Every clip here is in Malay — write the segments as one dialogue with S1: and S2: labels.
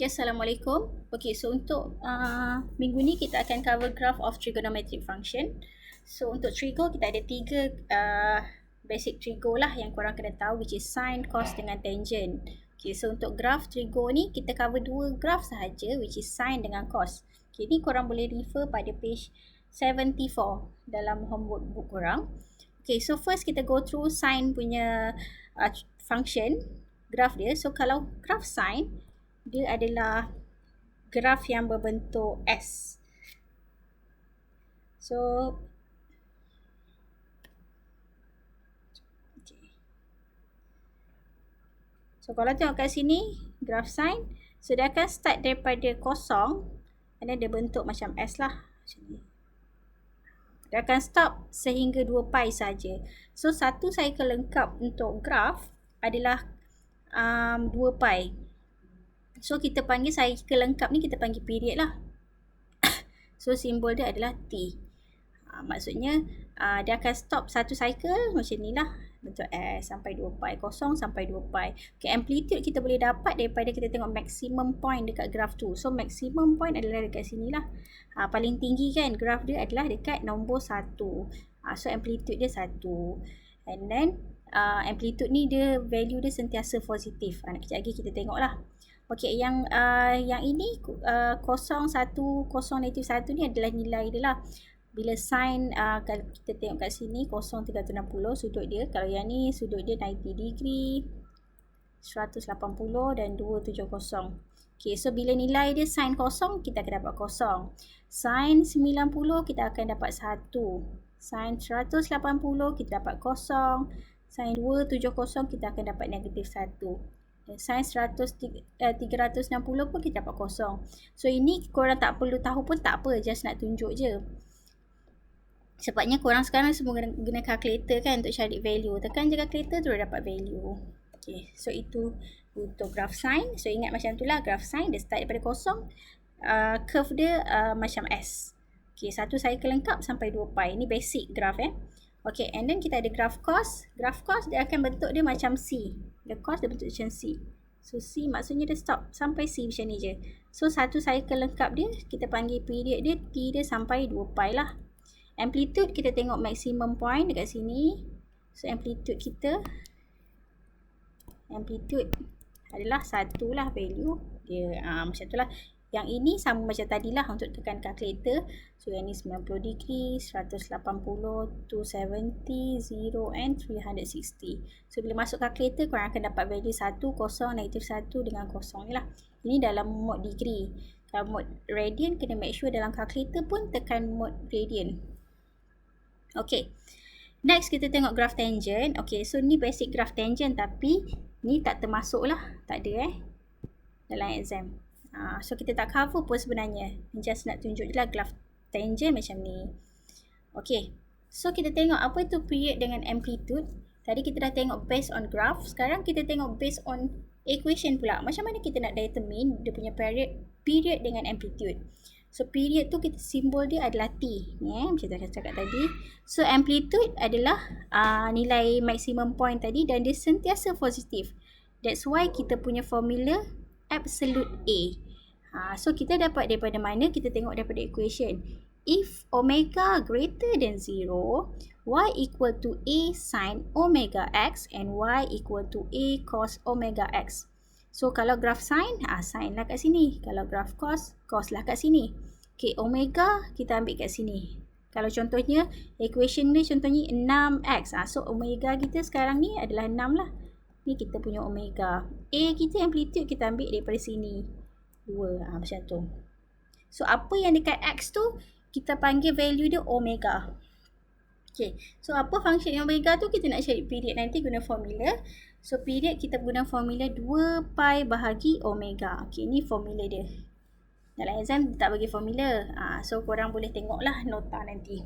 S1: Okay, Assalamualaikum. Okay, so untuk minggu ni kita akan cover graph of trigonometric function. So untuk trigo kita ada tiga basic trigo lah yang korang kena tahu, which is sine, cos dengan tangent. Okay, so untuk graph trigo ni kita cover dua graph sahaja, which is sine dengan cos. Okay, ni korang boleh refer pada page 74 dalam homework book korang. Okay, so first kita go through sine punya function, graph dia. So kalau graph sine, dia adalah graf yang berbentuk S. So, okay. So kalau tengok kat sini, graf sine, so dia akan start daripada kosong, and then dia bentuk macam S lah. Macam ni. Dia akan stop sehingga 2 pi saja. So satu cycle lengkap untuk graf adalah 2 pi. So kita panggil cycle lengkap ni, kita panggil period lah. So simbol dia adalah T. Maksudnya dia akan stop satu cycle macam ni lah, bentuk S sampai 2 pi, kosong sampai 2 pi. Okay, amplitude kita boleh dapat daripada kita tengok maximum point dekat graf tu. So maximum point adalah dekat sini lah. Paling tinggi kan graf dia adalah dekat nombor 1. So amplitude dia 1. And then amplitude ni dia value dia sentiasa positif. Kejap lagi kita tengok lah. Okay, yang ini 0, 1, 0, negatif 1 ni adalah nilai dia lah. Bila sin, kalau kita tengok kat sini 0, 360 sudut dia. Kalau yang ni sudut dia 90 degree, 180 dan 270. Okay, so bila nilai dia sin 0, kita akan dapat 0. Sin 90 kita akan dapat 1. Sin 180 kita dapat 0. Sin 270 kita akan dapat negatif 1. Sin 360 pun kita dapat 0. So ini korang tak perlu tahu pun tak apa, just nak tunjuk je. Sebabnya korang sekarang semua guna calculator kan untuk cari value. Tekan je calculator terus dapat value. Okay, so itu untuk graph sine. So ingat macam tu lah, graph sine dia start daripada kosong, curve dia macam S. Okay, satu cycle lengkap sampai 2 pi. Ini basic graph Okay, and then kita ada graph cos. Graph cos dia akan bentuk dia macam C. The cos dia bentuk macam C. So C maksudnya dia stop sampai C macam ni je. So satu cycle lengkap dia, kita panggil period dia, T dia sampai 2 pi lah. Amplitude kita tengok maximum point dekat sini. So amplitude kita, amplitude adalah 1 lah value dia. Macam tu lah. Yang ini sama macam tadi lah untuk tekan calculator. So yang ni 90 degree, 180, 270, 0 and 360. So bila masuk calculator korang akan dapat value 1, 0, negatif 1 dengan 0 ni lah. Ini dalam mode degree. Kalau mode radian kena make sure dalam calculator pun tekan mode radian. Okay. Next kita tengok graph tangent. Okay, so ni basic graph tangent tapi ni tak termasuk lah. Tak ada dalam exam. So kita tak cover pun sebenarnya. Just nak tunjuk je lah graph tangent macam ni. Okay. So kita tengok apa itu period dengan amplitude. Tadi kita dah tengok based on graph. Sekarang kita tengok based on equation pula. Macam mana kita nak determine dia punya period dengan amplitude. So period tu kita simbol dia adalah T. Ni macam saya cakap tadi. So amplitude adalah nilai maximum point tadi dan dia sentiasa positif. That's why kita punya formula absolute A. So kita dapat daripada mana? Kita tengok daripada equation. If omega greater than 0, y equal to A sin omega x and y equal to A cos omega x. So kalau graph sin, sin lah kat sini. Kalau graph cos, cos lah kat sini. Okay, omega kita ambil kat sini. Kalau contohnya, equation ni contohnya 6x. So omega kita sekarang ni adalah 6 lah. Ni kita punya omega. A kita amplitude kita ambil daripada sini. 2. Macam tu. So apa yang dekat x tu, kita panggil value dia omega. Okay. So apa function omega tu, kita nak cari period nanti guna formula. So period kita guna formula 2 pi bahagi omega. Okay, ni formula dia. Dalam exam tak bagi formula. So korang boleh tengok lah nota nanti.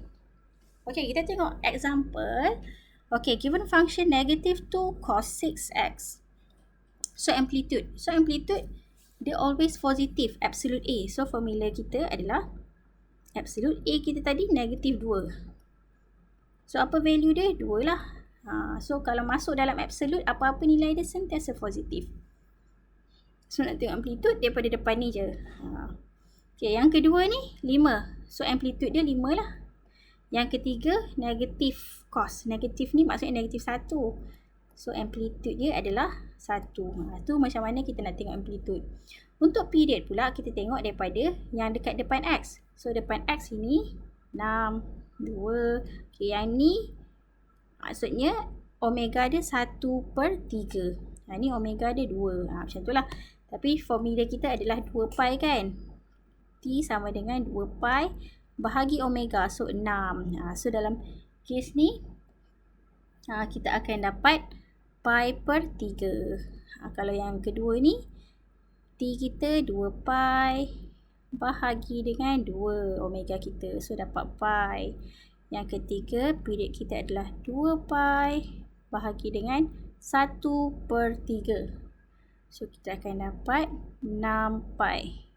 S1: Okay, kita tengok example. Okay, given function negative 2 cos 6x. So amplitude. So amplitude dia always positive, absolute A. So formula kita adalah absolute A kita tadi negative 2. So apa value dia? 2 lah. So kalau masuk dalam absolute, apa-apa nilai dia sentiasa positif. So nak tengok amplitude daripada depan ni je. Okay, yang kedua ni 5. So amplitude dia 5 lah. Yang ketiga negatif cos. Negatif ni maksudnya negatif 1. So amplitude dia adalah 1. Tu macam mana kita nak tengok amplitude. Untuk period pula kita tengok daripada yang dekat depan X. So depan X ini 6, 2. Okay, yang ni maksudnya omega dia 1/3. Ni omega dia 2. Macam tu lah. Tapi formula kita adalah 2 pi kan. T sama dengan 2 pi bahagi omega. So 6. So dalam kes ni kita akan dapat pi/3. Kalau yang kedua ni T kita 2 pi bahagi dengan 2 omega kita. So dapat pi. Yang ketiga period kita adalah 2 pi bahagi dengan 1/3. So kita akan dapat 6 pi.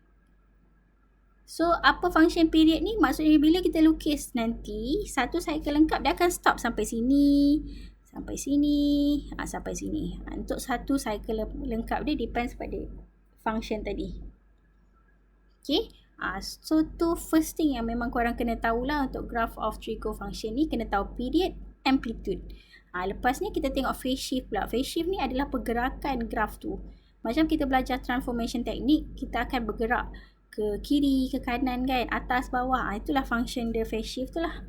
S1: So apa function period ni? Maksudnya bila kita lukis nanti satu cycle lengkap dia akan stop sampai sini, sampai sini, sampai sini. Untuk satu cycle lengkap dia depends pada function tadi. Okay. So tu first thing yang memang korang kena tahulah untuk graph of trigo function ni, kena tahu period, amplitude. Lepas ni kita tengok phase shift pula. Phase shift ni adalah pergerakan graph tu. Macam kita belajar transformation teknik, kita akan bergerak ke kiri, ke kanan kan, atas, bawah. Itulah function dia phase shift tu lah.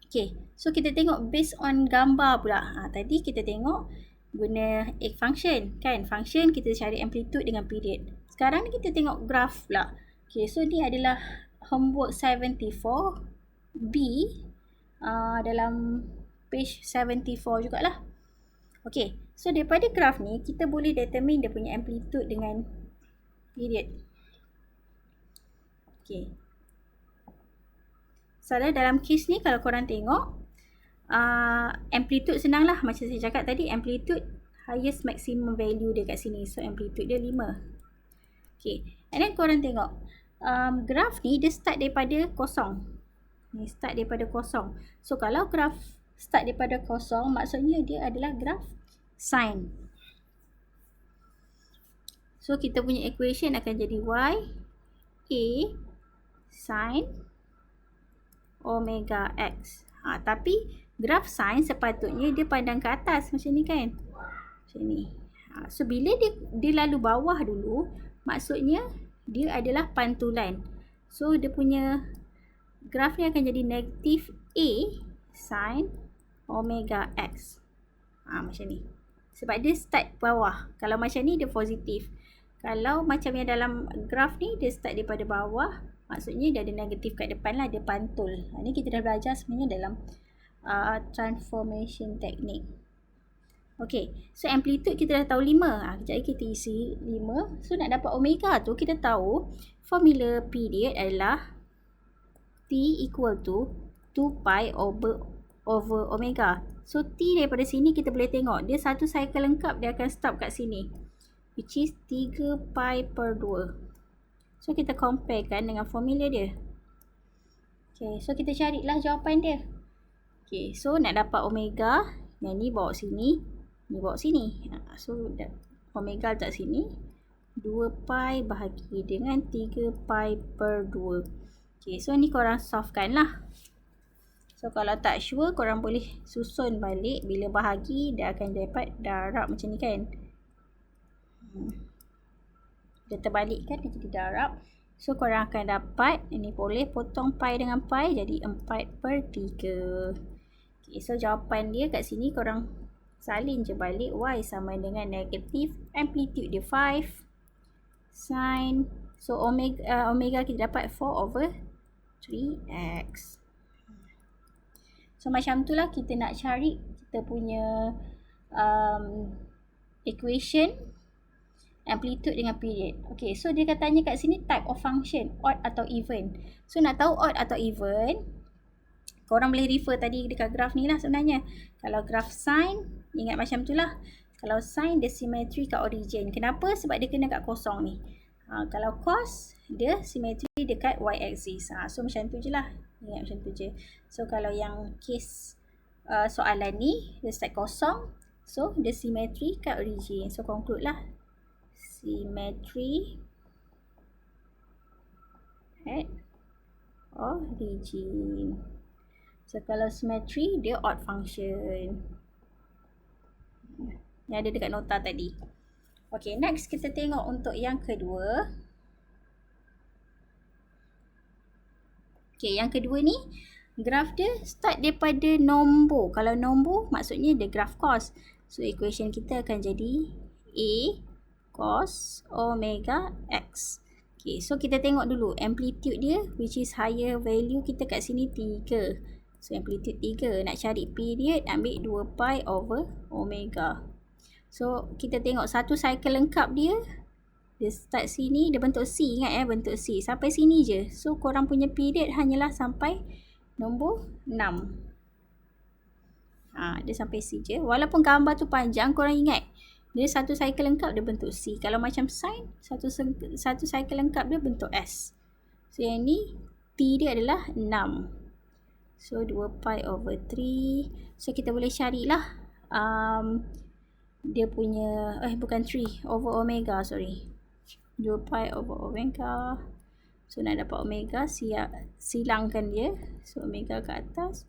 S1: Okay, so kita tengok based on gambar pula. Tadi kita tengok guna egg function kan. Function kita cari amplitude dengan period. Sekarang ni kita tengok graph pula. Okay, so ni adalah homework 74 B dalam page 74 jugalah. Okay, so daripada graph ni kita boleh determine dia punya amplitude dengan period. Okay. So dalam case ni kalau korang tengok amplitude senang lah. Macam saya cakap tadi, amplitude highest maximum value dia kat sini. So amplitude dia 5. Okay. And then korang tengok graph ni dia start daripada kosong. Ni start daripada kosong. So kalau graph start daripada kosong, maksudnya dia adalah graph sine. So kita punya equation akan jadi y a sin omega x. Tapi graph sine sepatutnya dia pandang ke atas macam ni kan. Macam ni. So bila dia lalu bawah dulu, maksudnya dia adalah pantulan. So dia punya graph ni akan jadi negatif a sin omega x. Macam ni. Sebab dia start bawah. Kalau macam ni dia positif. Kalau macam yang dalam graph ni dia start daripada bawah, maksudnya dia ada negatif kat depan lah, dia pantul. Ni kita dah belajar sebenarnya dalam transformation technique. Okay, so amplitude kita dah tahu 5. Kejap lagi kita isi 5. So nak dapat omega tu kita tahu formula period adalah T equal to 2 pi over omega. So T daripada sini kita boleh tengok dia satu cycle lengkap dia akan stop kat sini, which is 3 pi/2. So kita compare kan dengan formula dia. Okay, so kita carilah jawapan dia. Okay, so nak dapat omega, yang ni bawa sini, ni bawa sini. So omega letak sini, 2 pi bahagi dengan 3 pi/2. Okay, so ni korang solvekan lah. So kalau tak sure, korang boleh susun balik. Bila bahagi, dia akan dapat darab macam ni kan. Dia terbalik kan, dia jadi darab. So korang akan dapat, ini boleh potong pi dengan pi, jadi 4/3. Okay, so jawapan dia kat sini korang salin je balik. Y sama dengan negatif, amplitude dia 5 sin. So omega kita dapat 4/3x. So macam tu lah kita nak cari kita punya equation amplitude dengan period. Okay, so dia katanya kat sini type of function, odd atau even. So nak tahu odd atau even, korang boleh refer tadi dekat graph ni lah sebenarnya. Kalau graph sine, ingat macam tu lah. Kalau sine dia simetri kat origin. Kenapa? Sebab dia kena kat kosong ni. Kalau cos, dia simetri dekat y-axis. So macam tu je lah. Ingat macam tu je. So kalau yang case soalan ni, dia start kosong. So dia simetri kat origin. So conclude lah. symmetry at origin. So kalau symmetry dia odd function yang ada dekat nota tadi. Okay, next kita tengok untuk yang kedua. Okay, yang kedua ni graf dia start daripada nombor. Kalau nombor maksudnya dia graf cos. So equation kita akan jadi A cos omega x. Okay, so kita tengok dulu amplitude dia which is higher value kita kat sini 3. So amplitude 3. Nak cari period ambil 2 pi over omega. So kita tengok satu cycle lengkap dia start sini, dia bentuk C, ingat bentuk C. Sampai sini je. So korang punya period hanyalah sampai nombor 6. Dia sampai C je. Walaupun gambar tu panjang, korang ingat dia satu cycle lengkap dia bentuk C. Kalau macam sin, satu cycle lengkap dia bentuk S. So yang ni T dia adalah 6. So 2 pi over 3. So kita boleh carilah dia punya bukan 3 over omega, sorry. 2 pi over omega. So nak dapat omega, silangkan dia. So omega ke atas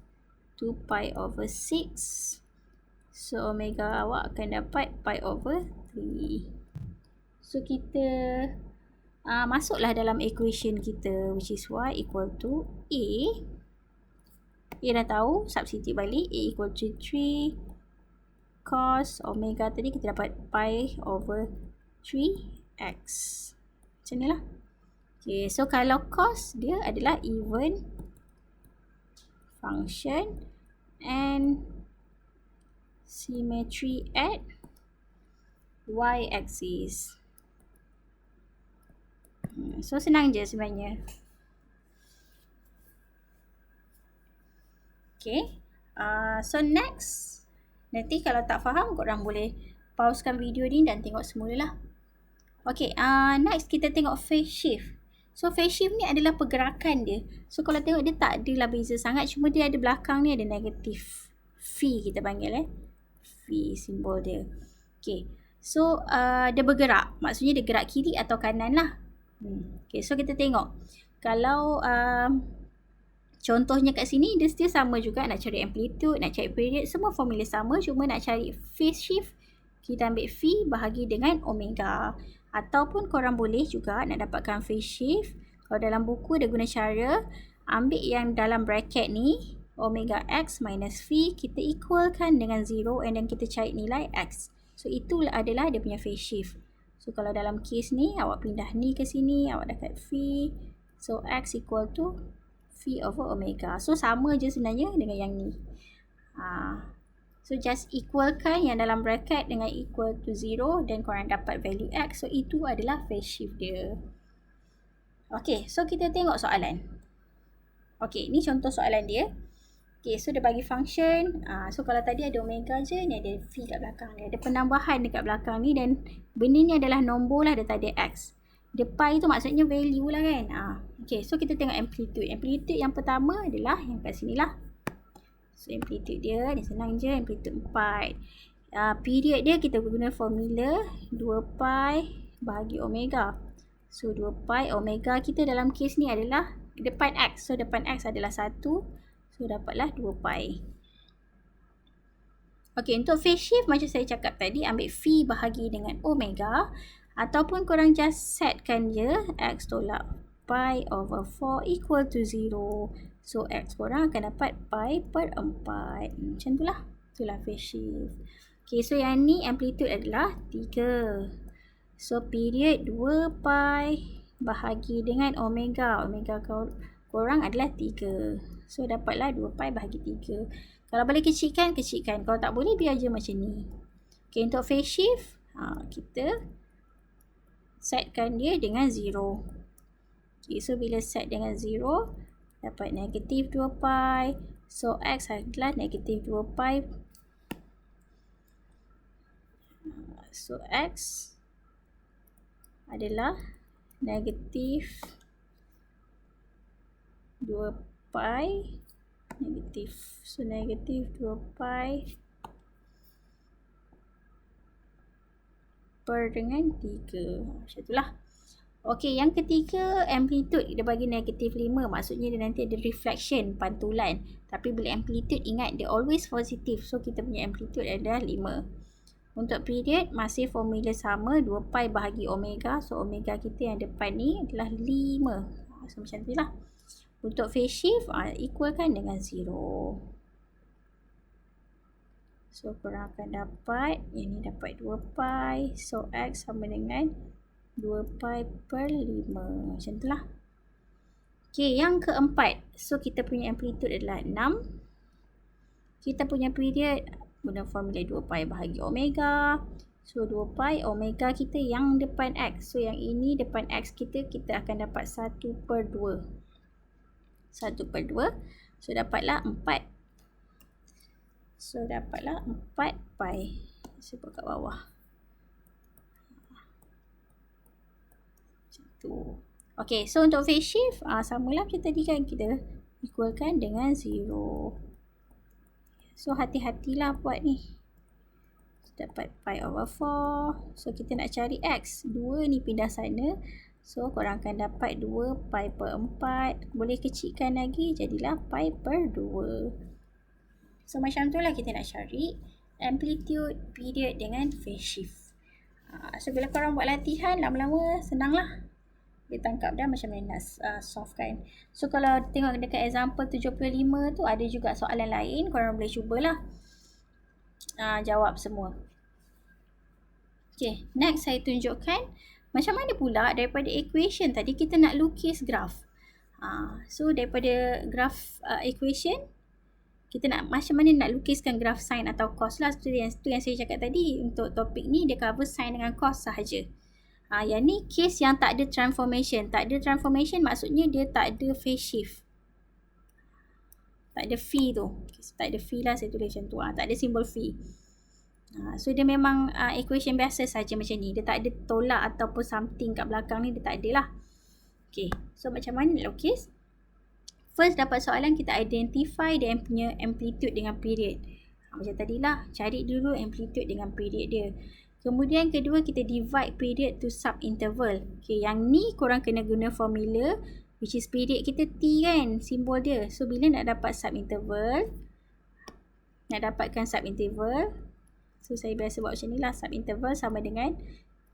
S1: 2 pi over 6. So omega awak akan dapat pi over 3. So kita masuklah dalam equation kita which is y equal to A. Dah tahu, substitute balik. A equal to 3 cos omega tadi kita dapat pi over 3x. Macam ni lah. Okay, so kalau cos dia adalah even function and symmetry at y-axis. So senang je sebenarnya. Okay, so next, nanti kalau tak faham korang boleh pausekan video ni dan tengok semula lah. Okay, next kita tengok phase shift. So phase shift ni adalah pergerakan dia. So kalau tengok dia tak adalah beza sangat, cuma dia ada belakang ni ada negatif phi kita panggil phi simbol dia. Okay, so dia bergerak, maksudnya dia gerak kiri atau kanan lah. Okay, so kita tengok kalau contohnya kat sini dia sama juga, nak cari amplitude, nak cari period, semua formula sama, cuma nak cari phase shift kita ambil phi bahagi dengan omega. Ataupun korang boleh juga nak dapatkan phase shift, kalau dalam buku dia guna cara ambil yang dalam bracket ni omega x minus phi, kita equalkan dengan 0 and then kita cari nilai x. So itu adalah dia punya phase shift. So kalau dalam case ni awak pindah ni ke sini, awak dapat phi. So x equal to phi over omega. So sama je sebenarnya dengan yang ni. So just equalkan yang dalam bracket dengan equal to 0 dan korang dapat value x. So itu adalah phase shift dia. Okay, so kita tengok soalan. Okay, ni contoh soalan dia. Okay, so dia bagi function. So kalau tadi ada omega je, ni ada phi kat belakang dia. Ada penambahan dekat belakang ni dan benda ni adalah nombor lah, dia tak ada x. Dia pi tu maksudnya value lah kan. Okay, so kita tengok amplitude. Amplitude yang pertama adalah yang kat sini lah. So amplitude dia ni senang je, amplitude 4. Period dia kita guna formula 2 pi bahagi omega. So 2 pi omega kita dalam case ni adalah depan x. So depan x adalah 1. So dapatlah 2 pi. Okay, untuk phase shift macam saya cakap tadi, ambil phi bahagi dengan omega. Ataupun korang just setkan je x tolak pi over 4 equal to 0. So x korang akan dapat pi per 4. Macam tu lah. Itulah phase shift. Okay, so yang ni amplitude adalah 3. So period 2 pi bahagi dengan omega. Omega korang adalah 3. So dapatlah 2 pi bahagi 3. Kalau boleh kecilkan, kecilkan. Kalau tak boleh, biar je macam ni. Okay, untuk phase shift, kita setkan dia dengan 0. Okay, so bila set dengan 0, dapat negatif 2 pi. So x adalah negatif 2 pi. So x adalah negatif 2 pi negatif. So negatif 2 pi per dengan 3. Macam itulah. Okey, yang ketiga, amplitude dia bagi negatif 5. Maksudnya dia nanti ada reflection, pantulan. Tapi bila amplitude, ingat dia always positif. So, kita punya amplitude adalah 5. Untuk period, masih formula sama. 2 pi bahagi omega. So, omega kita yang depan ni adalah 5. So, macam tu lah. Untuk phase shift, equalkan dengan 0. So, korang akan dapat, yang ni dapat 2 pi. So, X sama dengan 2 pi per 5. Macam tu lah. Okay, yang keempat. So, kita punya amplitude adalah 6. Kita punya period guna formula 2 pi bahagi omega. So, 2 pi omega kita yang depan X. So, yang ini depan X kita akan dapat 1 per 2. 1 per 2. So, dapatlah 4. So, dapatlah 4 pi. Saya buat kat bawah. Macam tu. Okay, so untuk phase shift, samalah macam tadi kan, kita equalkan dengan 0. So, hati-hatilah buat ni. Dapat pi over 4. So, kita nak cari X. 2 ni pindah sana. So, korang akan dapat 2 pi per 4. Boleh kecilkan lagi, jadilah pi per 2. So, macam tu lah kita nak cari amplitude, period dengan phase shift. So, bila korang buat latihan, lama-lama senang lah. Dia tangkap dah macam mana nak solve kan. So, kalau tengok dekat example 75 tu, ada juga soalan lain. Korang boleh cubalah jawab semua. Okay, next saya tunjukkan macam mana pula daripada equation tadi kita nak lukis graf. So, daripada graf equation, kita nak macam mana nak lukiskan graf sin atau cos lah. Itu yang saya cakap tadi. Untuk topik ni dia cover sin dengan cos sahaja. Yang ni case yang tak ada transformation. Tak ada transformation maksudnya dia tak ada phase shift. Tak ada phi tu. Tak ada phi lah, saya tulis macam tu. Tak ada simbol phi. So dia memang equation biasa saja macam ni. Dia tak ada tolak ataupun something kat belakang ni. Dia tak ada lah. Okay. So macam mana nak lukis? First dapat soalan, kita identify dia punya amplitude dengan period. Macam tadilah, cari dulu amplitude dengan period dia. Kemudian kedua, kita divide period to sub-interval. Okay, yang ni korang kena guna formula, which is period kita T kan, simbol dia. So, bila nak dapat sub-interval, nak dapatkan sub-interval, so saya biasa buat macam ni lah, sub-interval sama dengan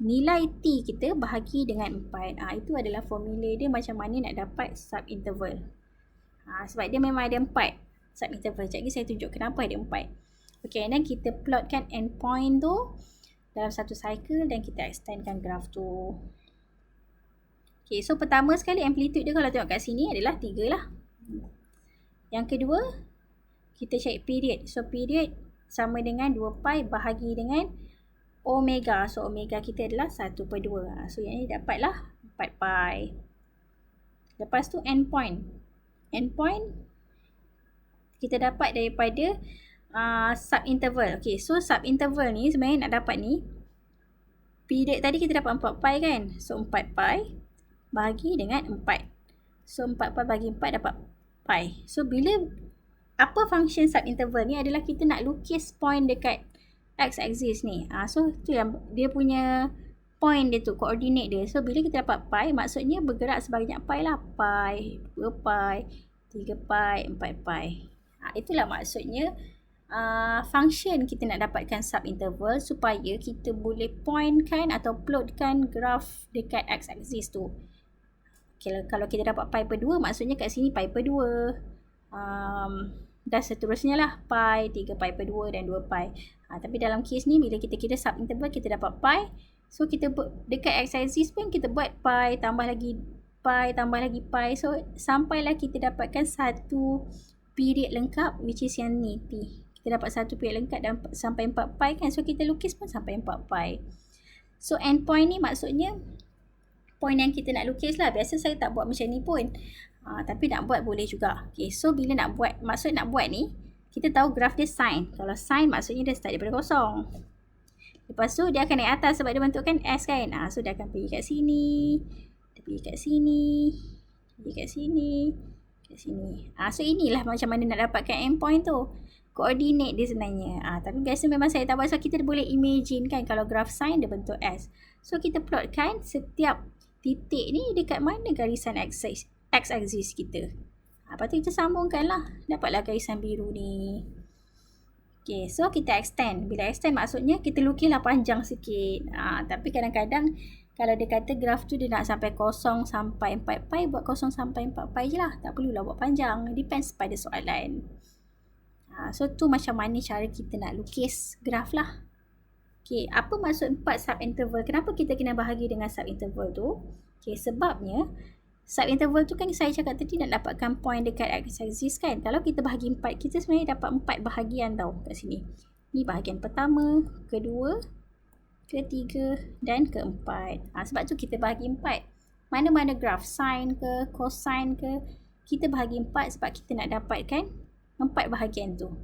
S1: nilai T kita bahagi dengan 4. Itu adalah formula dia macam mana nak dapat sub-interval. Sebab dia memang ada 4 sub-interval. Sekejap lagi saya tunjuk kenapa ada 4. Okay, dan kita plotkan endpoint tu dalam satu cycle dan kita extendkan graf tu. Okay, so pertama sekali amplitude dia kalau tengok kat sini adalah 3 lah. Yang kedua, kita cari period. So, period sama dengan 2 pi bahagi dengan omega. So, omega kita adalah 1 per 2. So, yang ni dapatlah 4 pi. Lepas tu endpoint. Endpoint kita dapat daripada sub-interval. Okay, so sub-interval ni sebenarnya nak dapat ni, period tadi kita dapat 4 pi kan. So, 4 pi bahagi dengan 4. So, 4 pi bahagi 4 dapat pi. So, bila apa function sub-interval ni adalah kita nak lukis point dekat x-axis ni. So, tu yang dia punya point dia tu, koordinat dia. So, bila kita dapat pi, maksudnya bergerak sebanyak pi lah. Pi, 2 pi, 3 pi, 4 pi. Itulah maksudnya function kita nak dapatkan sub-interval supaya kita boleh pointkan atau plotkan graf dekat x-axis tu. Okay, kalau kita dapat pi per 2, maksudnya kat sini pi per 2. Dan seterusnya lah, pi, 3 pi per 2 dan 2 pi. Tapi dalam kes ni, bila kita kira sub-interval, kita dapat pi. So, kita dekat x-axis pun kita buat pi, tambah lagi pi, tambah lagi pi. So, sampailah kita dapatkan satu period lengkap, which is yang ni, T. Kita dapat satu period lengkap dan sampai 4 pi kan. So, kita lukis pun sampai 4 pi. So, endpoint ni maksudnya point yang kita nak lukis lah. Biasa saya tak buat macam ni pun. Tapi nak buat boleh juga. Okay, so bila nak buat, maksud nak buat ni, kita tahu graf dia sin. Kalau sin maksudnya dia start daripada kosong. Lepas tu dia akan naik atas sebab dia bentukkan S kan. So dia akan pergi kat sini. Dia pergi kat sini. Pergi kat sini. Kat sini. So inilah macam mana nak dapatkan endpoint tu. koordinat dia sebenarnya. Tapi biasa memang saya tak buat. So kita boleh imagine kan kalau graf sine dia bentuk S. So kita plotkan setiap titik ni dekat mana garisan x-axis kita. Lepas tu kita sambungkan lah. Dapatlah garisan biru ni. Okay, so kita extend. Bila extend maksudnya kita lukislah panjang sikit. Tapi kadang-kadang kalau dia kata graf tu dia nak sampai 0 sampai 4 pi, buat 0 sampai 4 pi je lah. Tak perlulah buat panjang. Depends pada soalan. So tu macam mana cara kita nak lukis graf lah. Okay, apa maksud 4 subinterval? Kenapa kita kena bahagi dengan subinterval tu? Okay, sebabnya subinterval tu kan saya cakap tadi nak dapatkan point dekat x-axis kan. Kalau kita bahagi 4, kita sebenarnya dapat 4 bahagian tau kat sini. Ni bahagian pertama, kedua, ketiga dan keempat. Sebab tu kita bahagi 4. Mana-mana graf, sine ke, cosine ke, kita bahagi 4 sebab kita nak dapatkan 4 bahagian tu.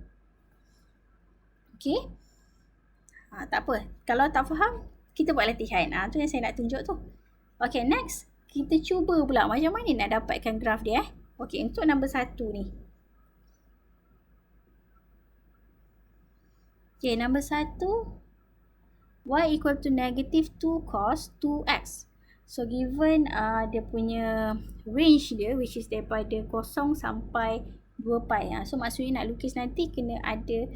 S1: Okay. Tak apa. Kalau tak faham, kita buat latihan. Tu yang saya nak tunjuk tu. Okay, next. Kita cuba pula macam mana nak dapatkan graf dia. Okay, untuk nombor 1 ni. Okay, nombor 1. Y equal to negative 2 cos 2x. So given dia punya range dia which is daripada 0 sampai 2 pi. So maksudnya nak lukis nanti kena ada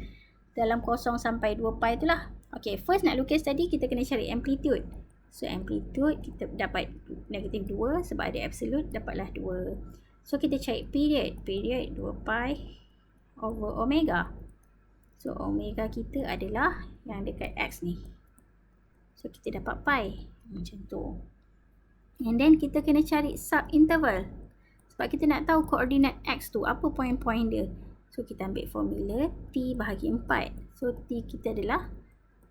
S1: dalam 0 sampai 2 pi tu lah. Okay, first nak lukis tadi kita kena cari amplitude. So amplitude kita dapat negative 2 sebab ada absolute dapatlah 2. So kita cari period. Period 2 pi over omega. So omega kita adalah yang dekat x ni. So kita dapat pi macam tu. And then kita kena cari subinterval. Sebab kita nak tahu koordinat x tu apa point-point dia. So kita ambil formula t bahagi 4. So t kita adalah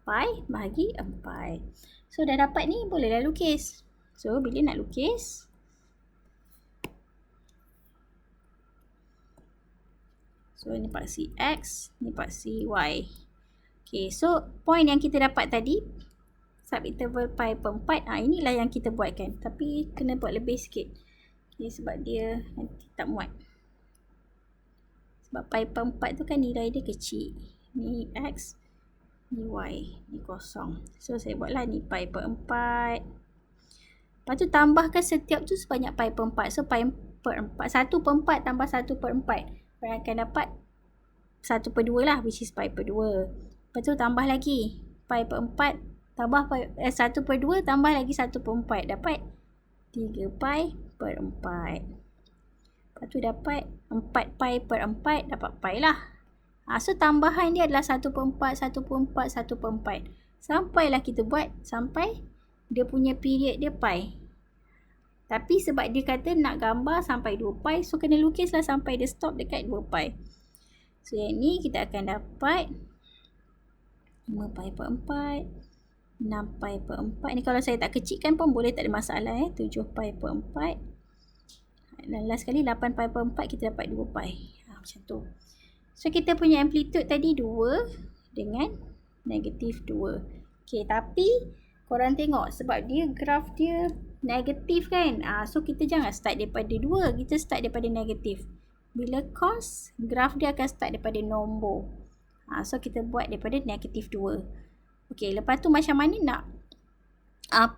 S1: pi bahagi 4. So dah dapat ni bolehlah lukis. So bila nak lukis, so ni paksi x, ni paksi y. Okay, so point yang kita dapat tadi subinterval pi per 4. Inilah yang kita buatkan. Tapi kena buat lebih sikit. Okay, sebab dia nanti tak muat. Sebab pi per 4 tu kan nilai dia kecil. Ni x, ni y, ni kosong. So saya buatlah ni pi per 4. Lepas tu tambahkan setiap tu sebanyak pi per 4. So pi per 4. 1 per 4 tambah 1 per 4. Korang akan dapat 1 per 2 lah, which is pi per 2. Lepas tu tambah lagi pi per 4 tambah 1 per 2 tambah lagi 1 per 4. Dapat 3 pi per 4. Lepas tu dapat 4 pi per 4. Dapat pi lah. So tambahan dia adalah 1 per 4, 1 per 4, 1 per 4. Sampailah kita buat sampai dia punya period dia pi. Tapi sebab dia kata nak gambar sampai 2 pi, so kena lukislah sampai dia stop dekat 2 pi. So yang ni kita akan dapat 5 pi per 4. 6 pi per 4. Ni kalau saya tak kecilkan pun boleh, tak ada masalah. 7 pi per 4. Dan last sekali 8 pi per 4 kita dapat 2 pi. Macam tu. So kita punya amplitude tadi 2 dengan negatif 2. Okay, tapi korang tengok sebab dia graf dia negatif kan. So kita jangan start daripada 2. Kita start daripada negatif. Bila cos, graf dia akan start daripada nombor. So kita buat daripada negatif 2. Okay, lepas tu macam mana nak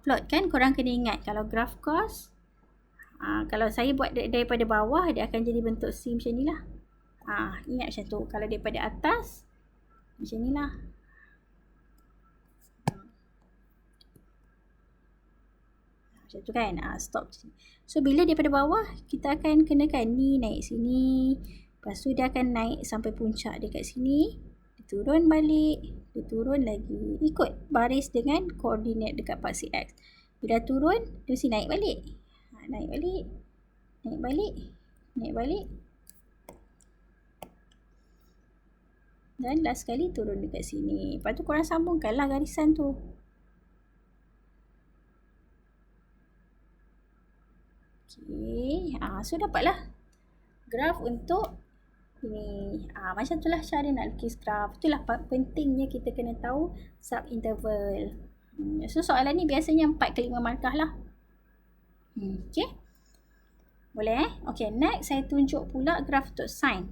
S1: plot kan, korang kena ingat kalau graf cos, kalau saya buat daripada bawah dia akan jadi bentuk C macam ni lah. Ingat macam tu. Kalau daripada atas macam ni lah. Macam tu kan. Stop. So bila daripada bawah kita akan kenakan ni naik sini. Lepas tu dia akan naik sampai puncak dekat sini. Turun balik, dia turun lagi. Ikut baris dengan koordinat dekat paksi X. Bila turun, dia mesti naik balik. Naik balik, naik balik, naik balik. Dan last sekali turun dekat sini. Lepas tu korang sambungkanlah garisan tu. Okay, so dapatlah graf untuk ini. Macam itulah cara nak lukis graf. Itulah pentingnya kita kena tahu subinterval. So soalan ni biasanya 4 ke 5 markah lah. Okay. Boleh Okay, next saya tunjuk pula graf untuk sine.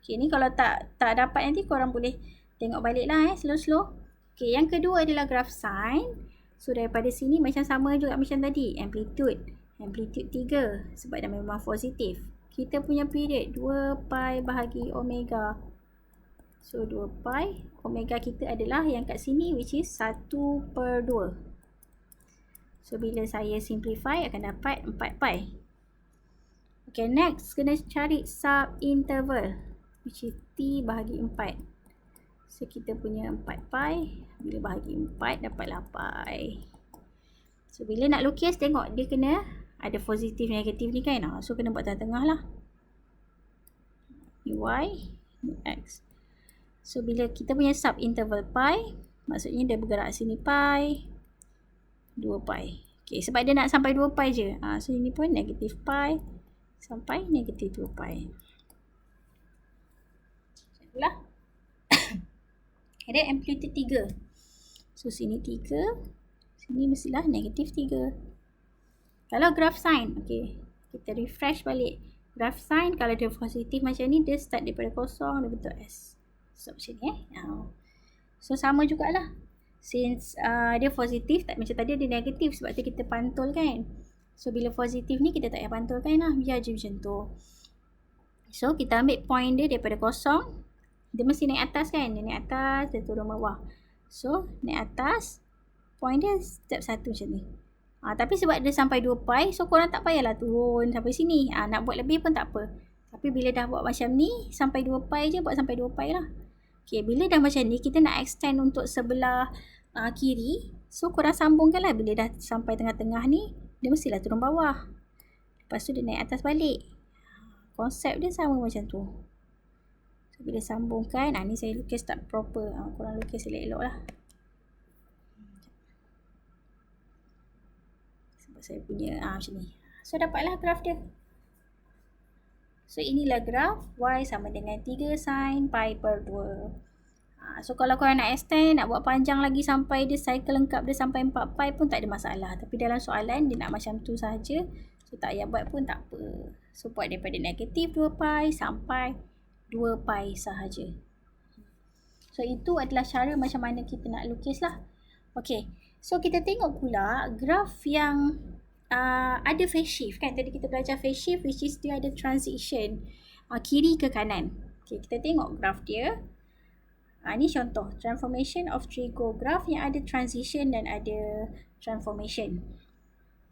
S1: Okay, ni kalau tak dapat nanti korang boleh tengok balik lah slow-slow. Okay, yang kedua adalah graph sine. So daripada sini macam sama juga macam tadi. Amplitude 3 sebab dah memang positif. Kita punya period 2 pi bahagi omega. So 2 pi omega kita adalah yang kat sini which is 1/2. So bila saya simplify akan dapat 4 pi. Okay, next kena cari sub interval which is t bahagi 4. So kita punya 4 pi bila bahagi 4 dapatlah pi. So bila nak lukis tengok dia kena ada positif negatif ni kan. So kena buat tengah-tengah lah. Ni y, ni x. So bila kita punya sub interval pi, maksudnya dia bergerak sini pi, 2 pi. Okay, sebab dia nak sampai 2 pi je. So ini pun negatif pi sampai negatif 2 pi. Itulah. Ada amplitude 3. So sini 3, sini mestilah negatif 3. Kalau graph sine, okay, kita refresh balik. Graph sine kalau dia positif macam ni, dia start daripada kosong, dia bentuk S. So macam ni So sama jugalah. Since dia positif, tak macam tadi dia negatif, sebab tu kita pantul kan. So bila positif ni kita tak payah pantulkan lah, biar je macam tu. So kita ambil point dia daripada kosong, dia mesti naik atas kan. Dia naik atas, dia turun bawah. So naik atas, point dia step 1 macam ni. Tapi sebab dia sampai 2 pi, so korang tak payahlah turun sampai sini. Nak buat lebih pun tak apa. Tapi bila dah buat macam ni, sampai 2 pi je, buat sampai 2 pi lah. Okay, bila dah macam ni, kita nak extend untuk sebelah kiri. So korang sambungkan lah. Bila dah sampai tengah-tengah ni, dia mestilah turun bawah. Lepas tu dia naik atas balik. Konsep dia sama macam tu. So bila sambungkan, ni saya lukis tak proper. Korang lukis elok-elok lah. Sebab saya punya macam ni. So dapatlah graf dia. So inilah graf y sama dengan 3 sin pi per 2. So kalau korang nak extend, nak buat panjang lagi sampai dia cycle lengkap dia sampai 4 pi pun tak ada masalah. Tapi dalam soalan dia nak macam tu saja. So tak payah buat pun tak apa. So buat daripada negatif 2 pi sampai 2 pi sahaja. So itu adalah cara macam mana kita nak lukis lah. Okay. So kita tengok pula graf yang ada phase shift kan. Tadi kita belajar phase shift which is dia ada transition kiri ke kanan. Okay, kita tengok graf dia. Ini contoh transformation of trigograph yang ada transition dan ada transformation.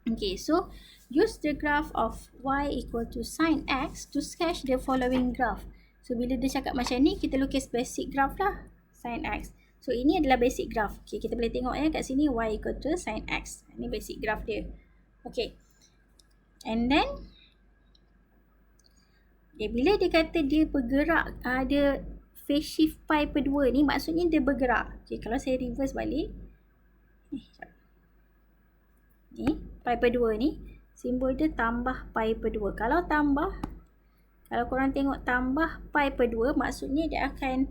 S1: Okay, so use the graph of y equal to sin x to sketch the following graph. So bila dia cakap macam ni, kita lukis basic graph lah, sin x. So ini adalah basic graph. Okay, kita boleh tengok kat sini y equal to sin x. Ini basic graph dia. Okay, and then bila dia kata dia bergerak, ada phase shift pi per 2 ni, maksudnya dia bergerak. Okay, kalau saya reverse balik, ni pi per 2 ni, simbol dia tambah pi per 2. Kalau korang tengok tambah pi per 2, maksudnya dia akan,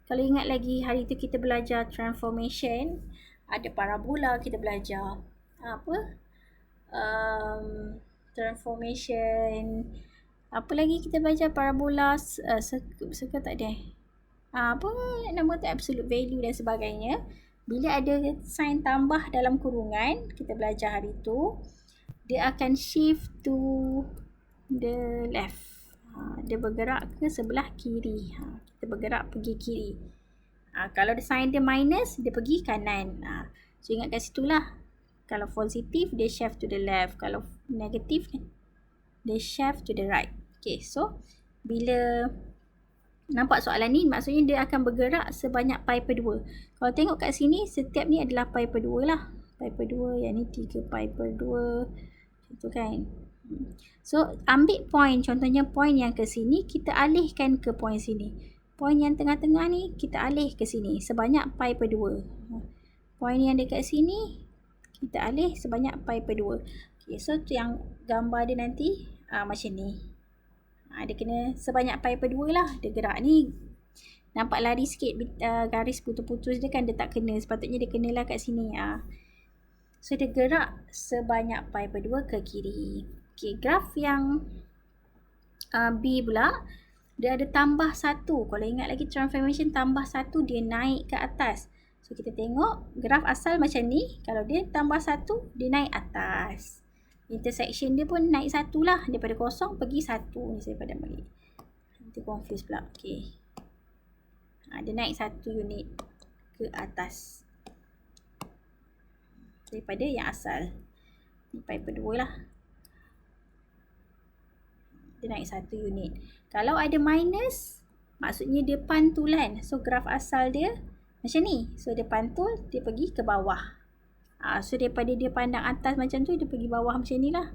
S1: kalau ingat lagi hari tu kita belajar transformation, ada parabola, kita belajar transformation, apa lagi kita belajar parabola, circle tak ada nama tu, absolute value dan sebagainya. Bila ada sign tambah dalam kurungan, kita belajar hari tu, dia akan shift to the left. Dia bergerak ke sebelah kiri. Kita bergerak pergi kiri. Kalau sign dia minus, dia pergi kanan. So ingat kat situ lah. Kalau positif, dia shift to the left. Kalau negatif, dia shift to the right. Okay, so bila nampak soalan ni, maksudnya dia akan bergerak sebanyak pi per 2. Kalau tengok kat sini, setiap ni adalah pi per 2 lah. Pi per 2, yang ni 3 pi per 2. Macam tu kan. So, ambil point, contohnya point yang ke sini, kita alihkan ke point sini. Point yang tengah-tengah ni, kita alih ke sini, sebanyak pi per 2. Point yang dekat sini, kita alih sebanyak pi per 2. Okay, so tu yang gambar dia nanti macam ni. Dia kena sebanyak pi per 2 lah. Dia gerak ni nampak lari sikit, garis putus-putus dia kan, dia tak kena. Sepatutnya dia kenalah kat sini. So dia gerak sebanyak pi per 2 ke kiri. Okay, graf yang B pula, dia ada tambah 1. Kalau ingat lagi transformation tambah 1 dia naik ke atas. So kita tengok graf asal macam ni. Kalau dia tambah 1 dia naik atas. Intersection dia pun naik 1 lah. Daripada 0 pergi 1 ni saya padan balik. Nanti confuse pula. Okay. Dia naik 1 unit ke atas. Daripada yang asal. Ni pipe 2 lah. Dia naik 1 unit. Kalau ada minus, maksudnya dia pantulan. So graf asal dia macam ni. So dia pantul, dia pergi ke bawah. So daripada dia pandang atas macam tu, dia pergi bawah macam ni lah.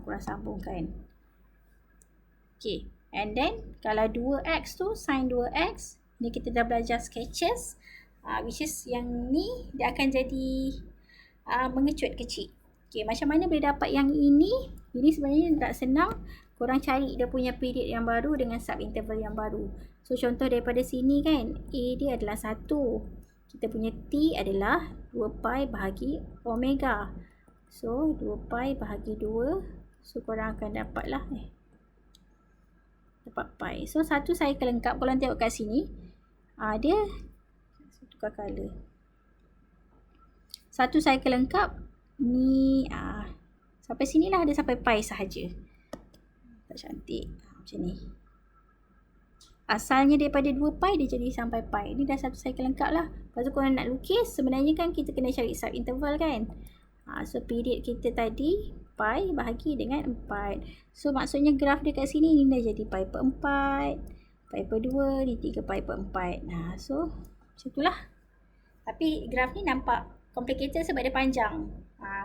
S1: Korang sambungkan. Okay. And then kalau 2x tu, sin 2x, ni kita dah belajar sketches. Which is yang ni, dia akan jadi mengecut kecil. Okay, macam mana boleh dapat yang ini? Ini sebenarnya tak senang. Korang cari dia punya period yang baru dengan subinterval yang baru. So contoh daripada sini kan, A dia adalah 1. Kita punya T adalah 2 pi bahagi omega. So 2 pi bahagi 2. So korang akan dapat lah dapat pi. So satu cycle lengkap, korang tengok kat sini, dia tukar color. Satu cycle lengkap ni sampai sini lah, dia sampai pi sahaja. Tak cantik macam ni. Asalnya daripada 2 pi dia jadi sampai pi. Ni dah satu cycle lengkap lah. Lepas tu korang nak lukis, sebenarnya kan kita kena cari subinterval kan. So period kita tadi pi bahagi dengan 4. So maksudnya graf dia kat sini ni dah jadi pi per 4, pi per 2, ni 3 pi per 4. So macam tu lah. Tapi graf ni nampak complicated sebab dia panjang.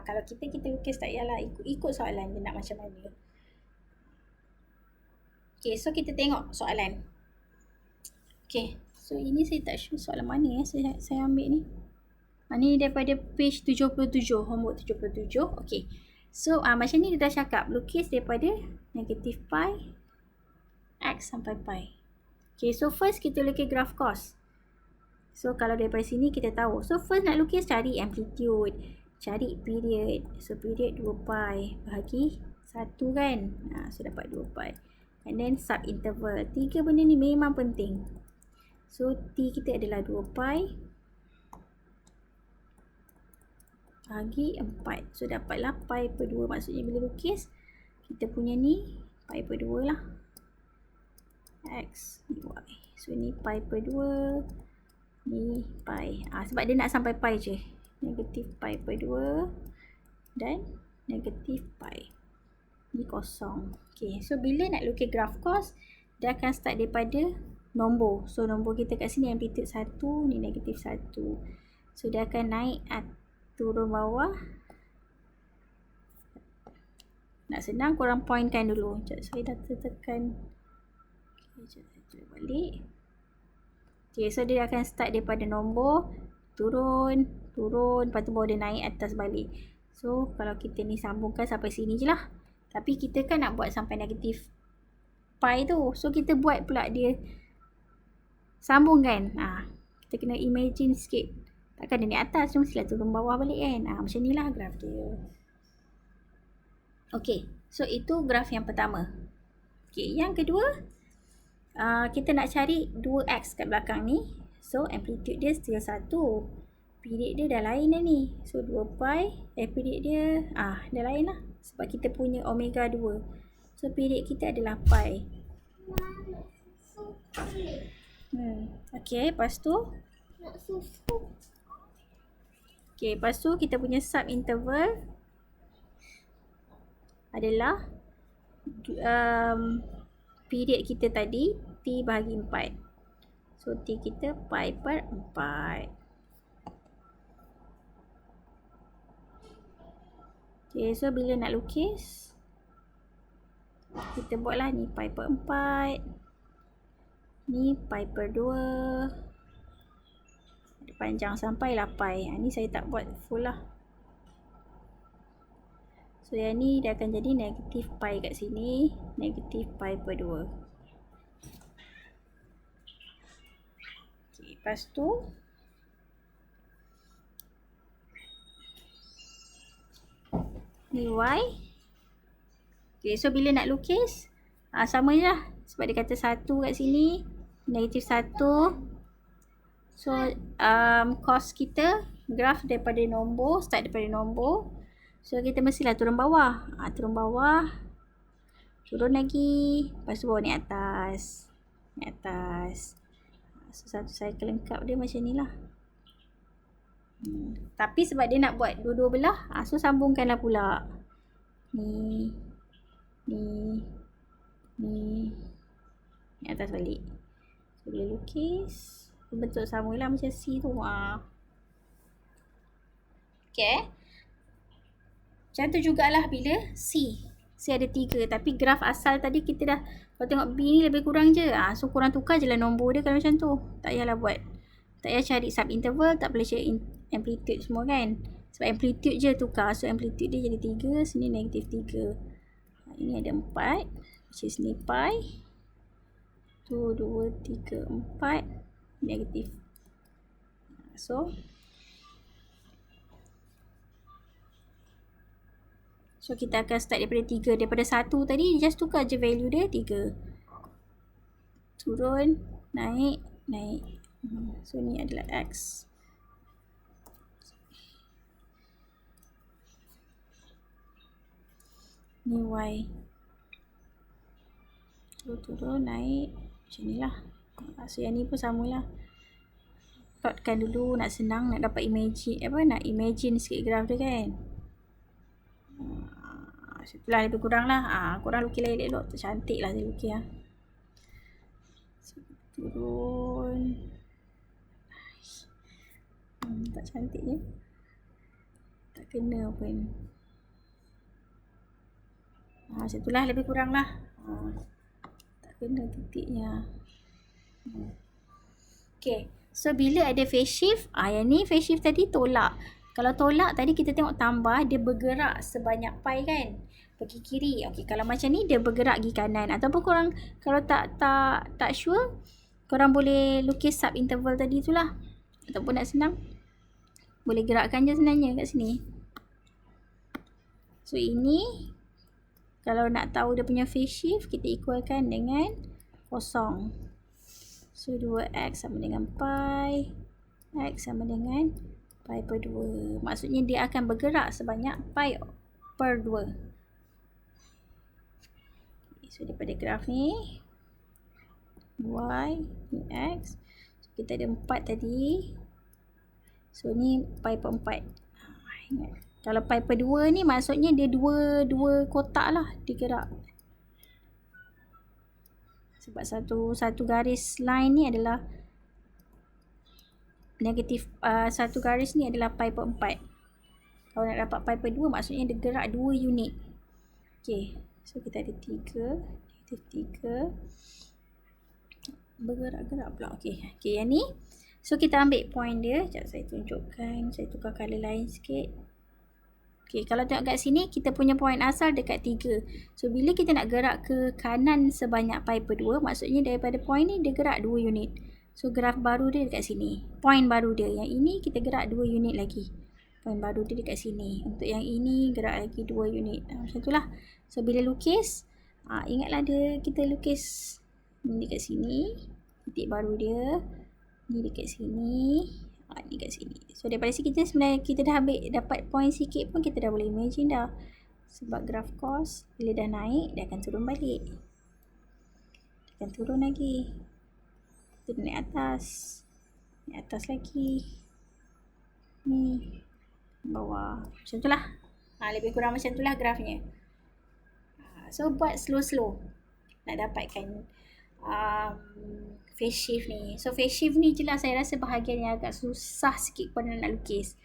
S1: Kalau kita lukis tak payahlah ikut soalan dia nak macam mana. Okay, so kita tengok soalan. Okay, so ini saya tak sure soalan mana saya ambil ni. Ni daripada page 77, homework 77. Okay, so macam ni dia dah cakap, lukis daripada negatif pi x sampai pi. Okay, so first kita lukis graf cos. So kalau daripada sini kita tahu. So first nak lukis cari amplitude, cari period. So period 2 pi bahagi 1 kan. So dapat 2 pi. And then subinterval. 3 benda ni memang penting. So T kita adalah 2 pi bahagi 4. So dapatlah pi per 2. Maksudnya bila lukis, kita punya ni pi per 2 lah. X, Y. So ni pi per 2. Ni pi. Sebab dia nak sampai pi je. Negatif pi per 2. Dan negatif pi. Ni kosong. Okay, so bila nak lukis graf cos, dia akan start daripada nombor. So nombor kita kat sini amplitude 1, ni negatif 1. So dia akan naik turun bawah. Nak senang korang pointkan dulu. Sekejap saya dah tekan. Okay, sekejap saya balik. Okay, so dia akan start daripada nombor, turun, lepas tu baru dia naik atas balik. So kalau kita ni sambungkan sampai sini je lah. Tapi kita kan nak buat sampai negatif pi tu. So kita buat pula dia sambung kan. Kita kena imagine sikit. Takkan dia naik atas, mestilah turun bawah balik kan. Macam ni lah graf dia. Okay, so itu graf yang pertama. Okay, yang kedua, kita nak cari 2x kat belakang ni. So amplitude dia still 1. Period dia dah lain dah ni. So 2 pi, period dia dah lain lah. Sebab kita punya omega 2. So period kita adalah pi. Okay, lepas tu okay, lepas tu kita punya subinterval adalah period kita tadi T bahagi 4. So T kita pi per 4. Okay, so bila nak lukis, kita buatlah ni pi per 4. Ni pi per 2. Panjang sampailah pi. Ni saya tak buat full lah. So yang ni dia akan jadi negatif pi kat sini. Negatif pi per 2. Okay, lepas tu ni y. Okay, so bila nak lukis sama je lah. Sebab dia kata 1 kat sini, negatif 1. So cost kita graf daripada nombor, start daripada nombor. So kita mestilah turun bawah. Turun bawah, turun lagi, lepas tu bawa ni atas. Ni atas. So satu cycle lengkap dia macam ni lah. Tapi sebab dia nak buat dua-dua belah, so sambungkanlah pula. Ni atas balik. So boleh lukis bentuk sama lah macam C tu. Okay. Macam tu jugalah bila C ada 3. Tapi graf asal tadi kita dah, kalau tengok B ni lebih kurang je. So korang tukar je lah nombor dia kalau macam tu. Tak payahlah buat. Tak payah cari sub interval, tak boleh cari amplitude semua kan. Sebab amplitude je tukar. So amplitude dia jadi 3, sini negatif 3. Ini ada 4, which is ni pi. 2, 3, 4, negatif. So kita akan start daripada 3. Daripada 1 tadi, just tukar je value dia 3. Turun, naik. So ni adalah X. Ni Y. Turun, naik. Macam ni lah. So yang ni pun samalah. Plotkan dulu, nak senang, nak dapat imagine sikit graf dia kan. Itulah lebih kurang lah. Korang lukis lain elok, cantik lah saya lukis lah. Turun. Tak cantik je. Tak kena pun. Macam itulah lebih kurang lah. Tak kena titiknya. Okay. So bila ada phase shift, yang ni phase shift tadi tolak. Kalau tolak tadi kita tengok tambah, dia bergerak sebanyak pi kan. Pergi kiri. Okay, kalau macam ni dia bergerak pergi kanan. Ataupun korang kalau tak sure, korang boleh lukis sub interval tadi tu lah. Ataupun nak senang, boleh gerakkan je sebenarnya kat sini. So ini, kalau nak tahu dia punya phase shift, kita equalkan dengan kosong. So 2x sama dengan pi, x sama dengan pi per 2. Maksudnya dia akan bergerak sebanyak pi per 2. So daripada graf ni, y, ni x. So kita ada 4 tadi. So ni pi per 4. Ingat. Kalau pi per 2 ni maksudnya dia dua kotak lah dia gerak. Sebab satu garis line ni adalah negatif, satu garis ni adalah pi per 4. Kalau nak dapat pi per 2 maksudnya dia gerak 2 unit. Okay. So kita ada 3, negatif 3. Bergerak-gerak pula. Okay, yang ni. So kita ambil point dia. Sekejap saya tunjukkan. Saya tukar colour lain sikit. Okay, kalau tengok kat sini, kita punya point asal dekat 3. So bila kita nak gerak ke kanan sebanyak pi per 2, maksudnya daripada point ni dia gerak 2 unit. So graf baru dia dekat sini. Point baru dia. Yang ini kita gerak 2 unit lagi. Point baru dia dekat sini. Untuk yang ini gerak lagi 2 unit. Macam itulah. So bila lukis, ingatlah kita lukis ni dekat sini. Titik baru dia. Ni dekat sini. Ni kat sini. So daripada sini sebenarnya kita dah dapat point sikit pun kita dah boleh imagine dah. Sebab graf cos bila dah naik dia akan turun balik. Dia akan turun lagi. Turun naik atas. Naik atas lagi. Ni bawah. Macam itulah. Lebih kurang macam itulah grafnya. So buat slow-slow nak dapatkan phase shift ni. So phase shift ni je lah saya rasa bahagian yang agak susah sikit pada nak lukis.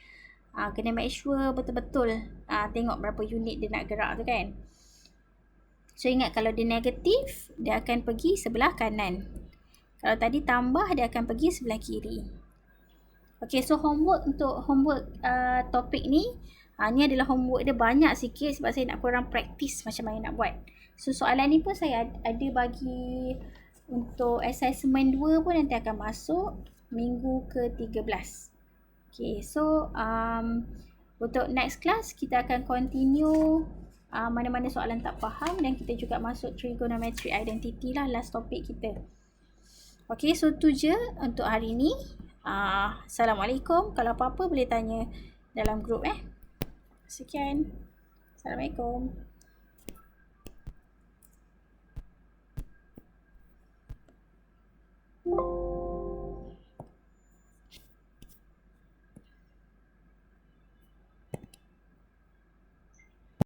S1: Kena make sure betul-betul tengok berapa unit dia nak gerak tu kan. So ingat kalau dia negatif, dia akan pergi sebelah kanan. Kalau tadi tambah, dia akan pergi sebelah kiri. Okay, so homework topik ni, ni adalah homework dia banyak sikit sebab saya nak korang praktis macam mana nak buat. So soalan ni pun saya ada bagi untuk assessment 2 pun nanti akan masuk minggu ke-13. Okay, so untuk next class kita akan continue mana-mana soalan tak faham, dan kita juga masuk trigonometric identity lah, last topik kita. Okay, so tu je untuk hari ni. Assalamualaikum. Kalau apa-apa boleh tanya dalam grup Sekian. Assalamualaikum.